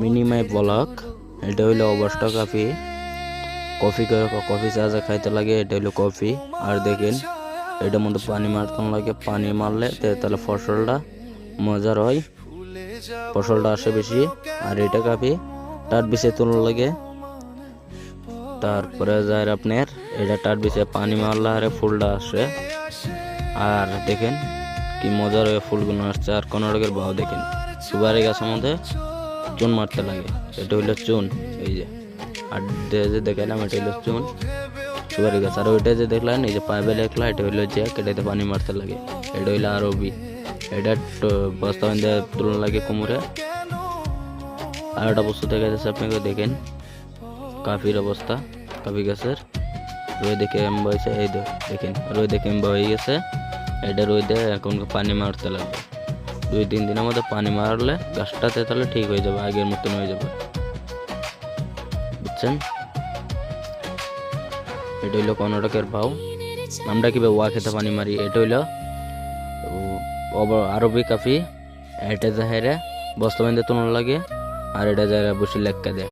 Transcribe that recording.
মিনিমাই block. এটা হইলো অবস্থা কফি। কফি চা খাইতে লাগে, এটা হইলো কফি। আর দেখেন এটার মধ্যে পানি মারতে লাগে, পানি মারলে তাহলে ফসলটা মজার হয়, ফসলটা আসে বেশি। আর এটা কফি টাট বিছে তোলা লাগে, তারপরে যায় আপনার এটা টাট বিছে পানি মারলে আরে ফুলটা আসে। আর দেখেন কি মজার হয়ে ফুলগুলো আসছে। আর কর্ণাটকের ভাও দেখেন, সুপারি গাছের মধ্যে চুন মারতে লাগে, এটা হইলো চুন। এই যে আর যে দেখালাম এটা হইলো চুন, সুপারি গাছ। আর ওইটা যে দেখলেন এই যে পাইপে লেখলা, এটা হইলো জ্যাক, এটাতে পানি মারতে লাগে, এটা হইলো আরবি। এটা বস্তা বান্ধে তুলনা লাগে কোমরে। আর একটা বস্তু দেখা যাচ্ছে আপনাকে, দেখেন কাফির অবস্থা, কাফি গাছের রোদ দেখে এম্বা হয়েছে। এই দেখেন রোদ দেখে এম্বা হয়ে গেছে, এটা রোদে এখন পানি মারতে লাগবে। 2-3 দিনের মধ্যে পানি মারলে গাছটাতে তাহলে ঠিক হয়ে যাবে, আগের মতন হয়ে যাবে, বুঝছেন? এটা হইলো কর্ণাটকের ভাও। আমরা কিভাবে ওয়া খেতে পানি মারি, এটা হইলো আরবি কাফি। এটা যাহেরা বস্তা বান্ধে তোলা লাগে, আর এটা যারা বসে লেখা দেয়।